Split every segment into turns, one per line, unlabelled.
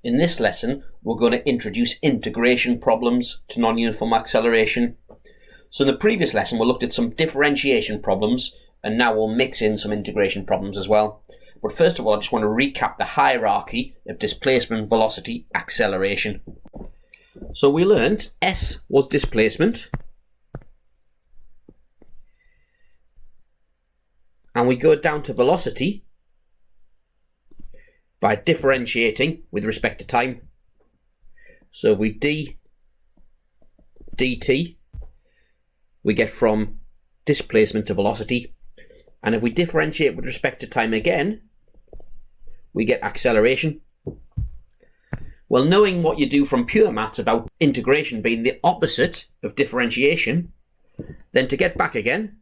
In this lesson, we're going to introduce integration problems to non-uniform acceleration. So in the previous lesson, we looked at some differentiation problems, and now we'll mix in some integration problems as well. But first of all, I just want to recap the hierarchy of displacement, velocity, acceleration. So we learned S was displacement, and we go down to velocity by differentiating with respect to time. So if we dt, we get from displacement to velocity. And if we differentiate with respect to time again, we get acceleration. Well, knowing what you do from pure maths about integration being the opposite of differentiation, then to get back again,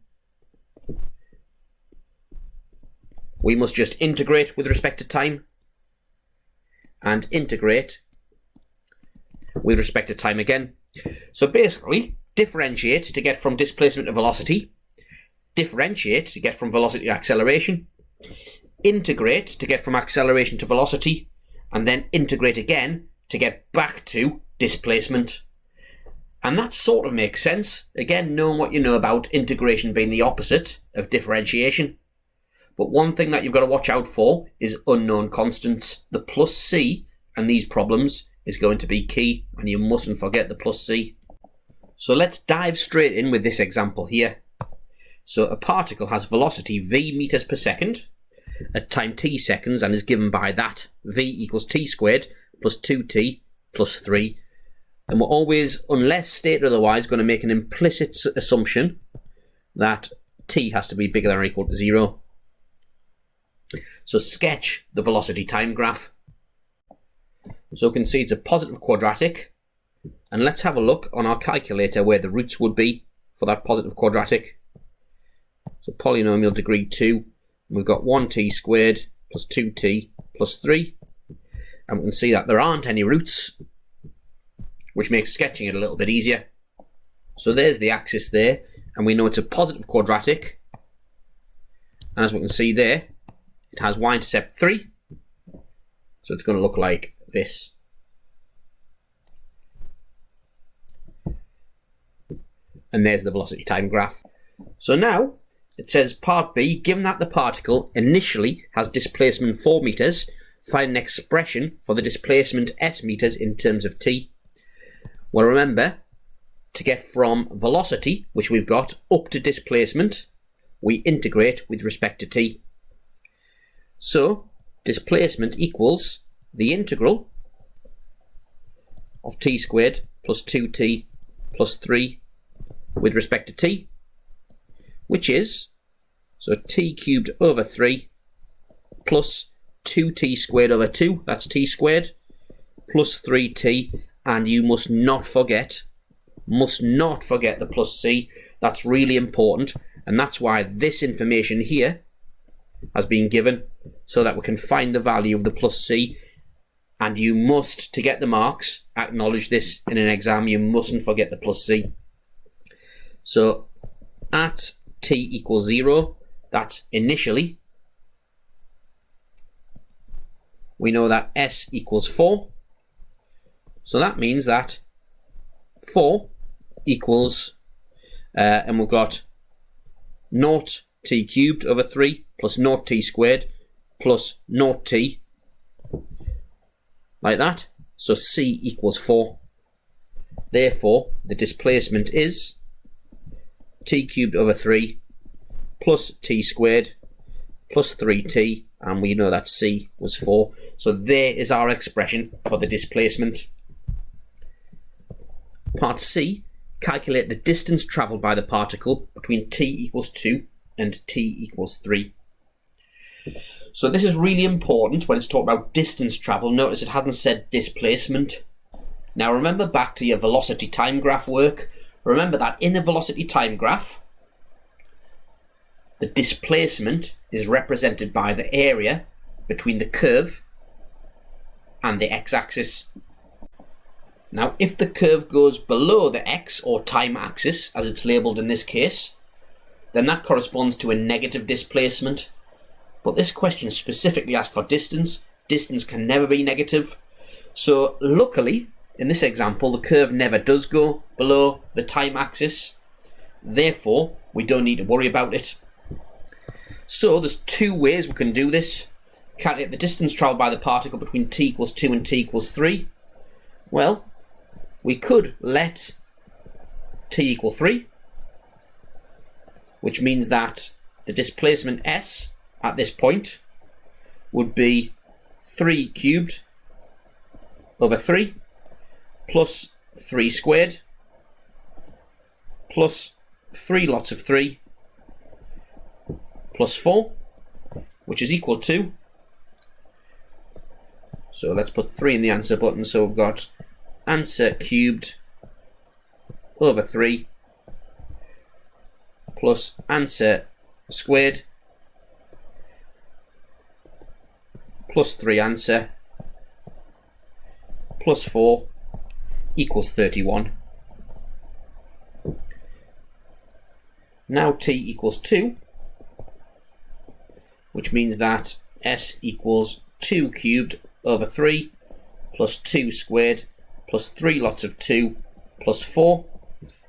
we must just integrate with respect to time and integrate with respect to time again. So basically, differentiate to get from displacement to velocity, differentiate to get from velocity to acceleration, integrate to get from acceleration to velocity, and then integrate again to get back to displacement. And that sort of makes sense, again, knowing what you know about integration being the opposite of differentiation. But one thing that you've got to watch out for is unknown constants. The plus c and these problems is going to be key, and you mustn't forget the plus c. So let's dive straight in with this example here. So a particle has velocity v meters per second at time t seconds and is given by that v equals t squared plus 2t plus 3. And we're always, unless stated otherwise, going to make an implicit assumption that t has to be bigger than or equal to 0. So sketch the velocity time graph. So we can see it's a positive quadratic, and let's have a look on our calculator where the roots would be for that positive quadratic. So polynomial degree 2, we've got 1t squared plus 2t plus 3, and we can see that there aren't any roots, which makes sketching it a little bit easier. So there's the axis there, and we know it's a positive quadratic, and as we can see there, it has y-intercept 3, so it's going to look like this. And there's the velocity time graph. So now it says part B, given that the particle initially has displacement 4 meters, find an expression for the displacement s meters in terms of t. Well, remember, to get from velocity, which we've got, up to displacement, we integrate with respect to t. So displacement equals the integral of t squared plus 2t plus 3 with respect to t, which is, so t cubed over 3 plus 2t squared over 2, that's t squared, plus 3t, and you must not forget the plus c. That's really important, and that's why this information here has been given, so that we can find the value of the plus c. And you must, to get the marks, acknowledge this in an exam, you mustn't forget the plus c. So at t equals 0, that's initially, we know that s equals 4. So that means that 4 equals, and we've got 0t cubed over 3 plus 0t squared plus 0t, like that. So c equals 4. Therefore, the displacement is t cubed over 3 plus t squared plus 3t, and we know that c was 4. So there is our expression for the displacement. Part C, calculate the distance travelled by the particle between t equals 2 and t equals 3. So this is really important when it's talking about distance travel. Notice it hasn't said displacement. Now remember back to your velocity time graph work. Remember that in the velocity time graph, the displacement is represented by the area between the curve and the x-axis. Now if the curve goes below the x or time axis, as it's labelled in this case, then that corresponds to a negative displacement. But this question specifically asked for distance. Distance can never be negative. So luckily, in this example, the curve never does go below the time axis. Therefore, we don't need to worry about it. So there's two ways we can do this. Calculate the distance travelled by the particle between t equals 2 and t equals 3. Well, we could let t equal 3, which means that the displacement s at this point would be 3 cubed over 3 plus 3 squared plus 3 lots of 3 plus 4, which is equal to, so let's put 3 in the answer button, so we've got answer cubed over 3 plus answer squared plus 3 answer plus 4 equals 31. Now t equals 2, which means that s equals 2 cubed over 3 plus 2 squared plus 3 lots of 2 plus 4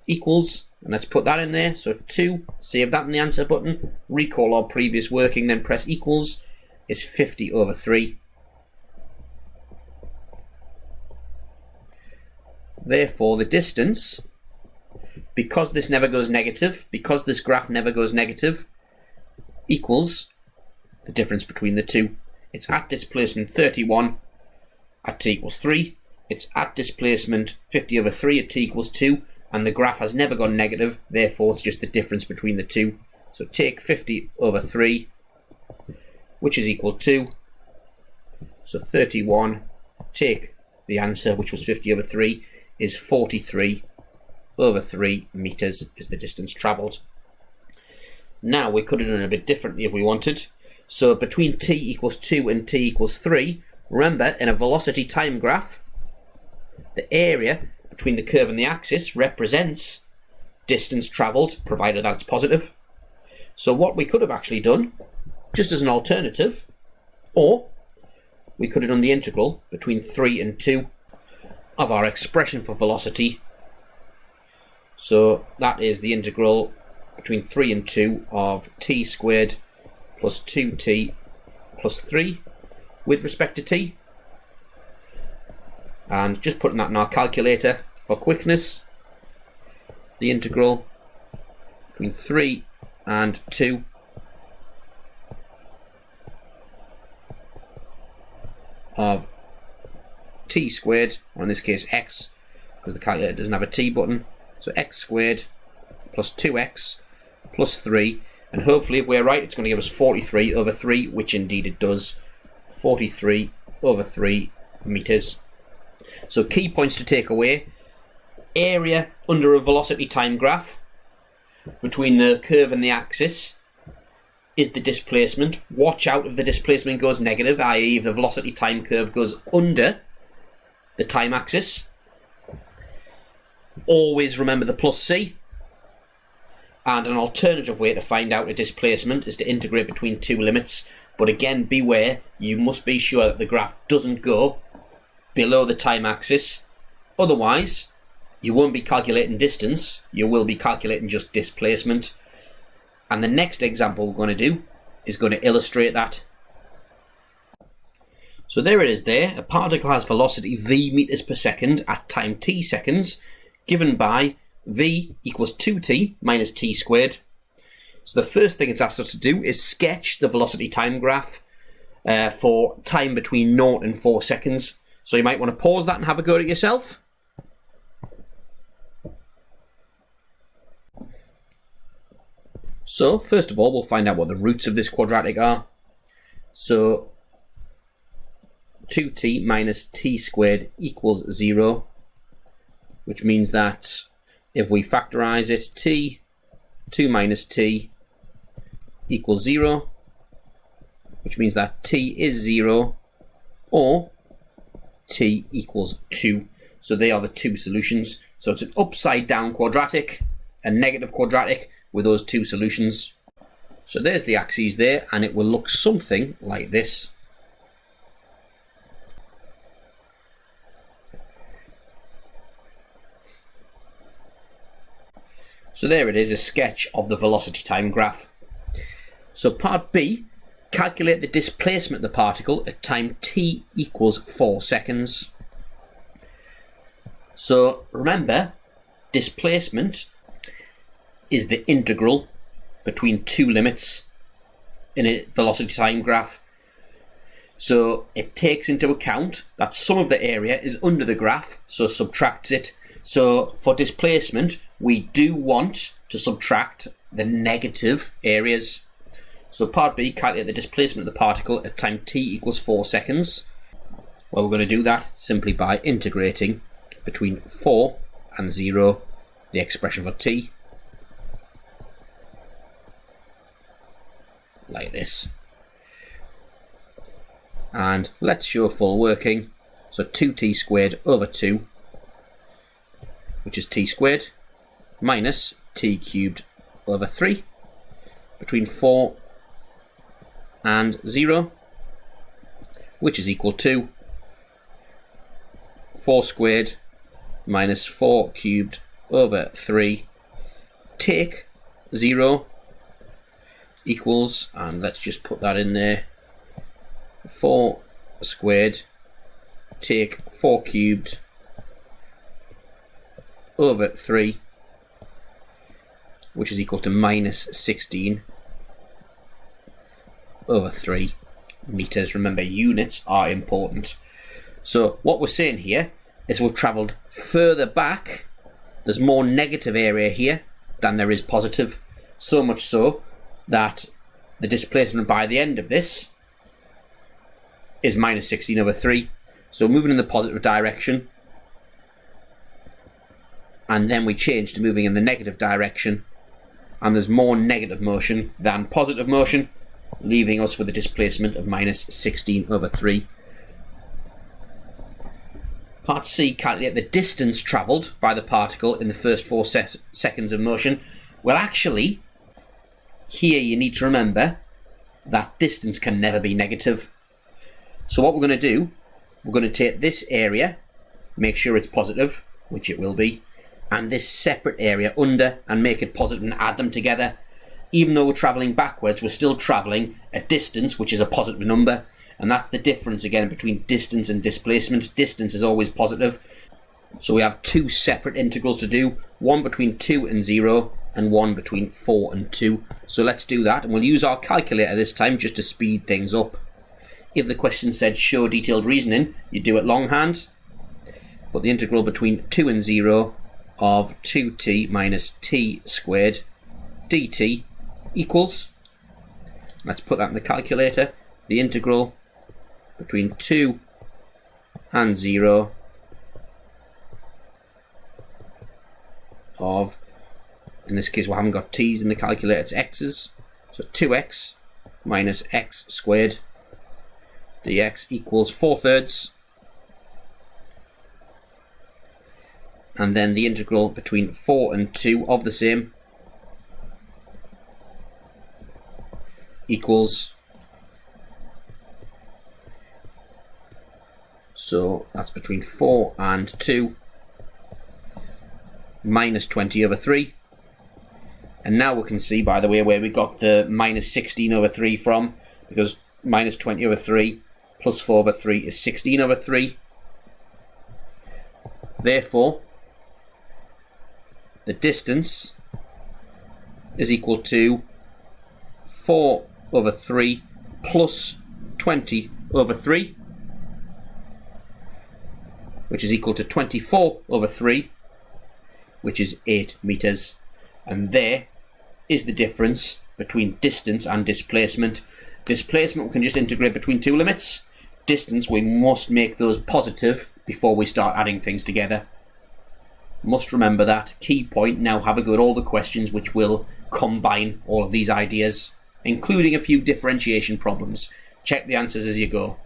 equals, and let's put that in there, so 2, save that in the answer button, recall our previous working, then press equals, is 50 over 3. Therefore the distance, because this never goes negative, because this graph never goes negative, equals the difference between the two. It's at displacement 31 at t equals 3, it's at displacement 50 over 3 at t equals 2, and the graph has never gone negative, therefore it's just the difference between the two. So take 50 over 3, which is equal to, so 31, take the answer, which was 50 over 3, is 43 over 3 meters is the distance travelled. Now we could have done it a bit differently if we wanted. So between t equals 2 and t equals 3, remember in a velocity time graph, the area between the curve and the axis represents distance travelled, provided that it's positive. So what we could have actually done, just as an alternative, or we could have done the integral between 3 and 2 of our expression for velocity. So that is the integral between 3 and 2 of t squared plus 2t plus 3 with respect to t. And just putting that in our calculator for quickness, the integral between 3 and 2 of t squared, or in this case x, because the calculator doesn't have a t button, so x squared plus 2x plus 3, and hopefully if we're right it's going to give us 43 over 3, which indeed it does, 43 over 3 meters. So key points to take away: area under a velocity time graph between the curve and the axis is the displacement. Watch out if the displacement goes negative, i.e. if the velocity time curve goes under the time axis. Always remember the plus c. And an alternative way to find out a displacement is to integrate between two limits. But again, beware, you must be sure that the graph doesn't go below the time axis. Otherwise, you won't be calculating distance, you will be calculating just displacement. And the next example we're going to do is going to illustrate that. So there it is there. A particle has velocity v meters per second at time t seconds, given by v equals 2t minus t squared. So the first thing it's asked us to do is sketch the velocity time graph for time between 0 and 4 seconds. So you might want to pause that and have a go at it yourself. So first of all, we'll find out what the roots of this quadratic are. So 2t minus t squared equals 0, which means that if we factorise it, t, 2 minus t equals 0, which means that t is 0, or t equals 2. So they are the two solutions. So it's an upside down quadratic, a negative quadratic with those two solutions. So there's the axes there, and it will look something like this. So there it is, a sketch of the velocity time graph. So part B, calculate the displacement of the particle at time t equals 4 seconds. So remember, displacement is the integral between two limits in a velocity time graph. So it takes into account that some of the area is under the graph, so subtracts it. So for displacement, we do want to subtract the negative areas. So part B, calculate the displacement of the particle at time t equals 4 seconds. Well, we're going to do that simply by integrating between 4 and 0 the expression for t, like this. And let's show full working. So 2t squared over 2, which is t squared, minus t cubed over 3, between 4 and 0, which is equal to 4 squared minus 4 cubed over 3, take 0, equals, and let's just put that in there, 4 squared take 4 cubed over 3, which is equal to minus 16 over 3 meters. Remember, units are important. So what we're saying here is we've travelled further back. There's more negative area here than there is positive, so much so that the displacement by the end of this is minus 16 over 3. So moving in the positive direction, and then we change to moving in the negative direction, and there's more negative motion than positive motion, leaving us with a displacement of minus 16 over 3. Part C, calculate the distance travelled by the particle in the first 4 seconds of motion. Well, actually, here you need to remember that distance can never be negative. So what we're going to do, we're going to take this area, make sure it's positive, which it will be, and this separate area under, and make it positive and add them together. Even though we're travelling backwards, we're still travelling a distance, which is a positive number. And that's the difference again between distance and displacement. Distance is always positive. So we have two separate integrals to do, one between 2 and 0 and one between 4 and 2. So let's do that, and we'll use our calculator this time just to speed things up. If the question said show detailed reasoning, you do it longhand. But the integral between 2 and 0 of 2t minus t squared dt equals, let's put that in the calculator, the integral between 2 and 0 of, in this case we haven't got t's in the calculator, it's x's, so 2x minus x squared dx equals 4/3, and then the integral between 4 and 2 of the same equals, so that's between 4 and 2, minus 20 over 3. And now we can see, by the way, where we got the minus 16 over 3 from, because minus 20 over 3 plus 4 over 3 is 16 over 3. Therefore, the distance is equal to 4 over 3 plus 20 over 3, which is equal to 24 over 3, which is 8 meters. And there is the difference between distance and displacement. Displacement we can just integrate between two limits. Distance, we must make those positive before we start adding things together. Must remember that. Key point. Now have a go at all the questions which will combine all of these ideas, including a few differentiation problems. Check the answers as you go.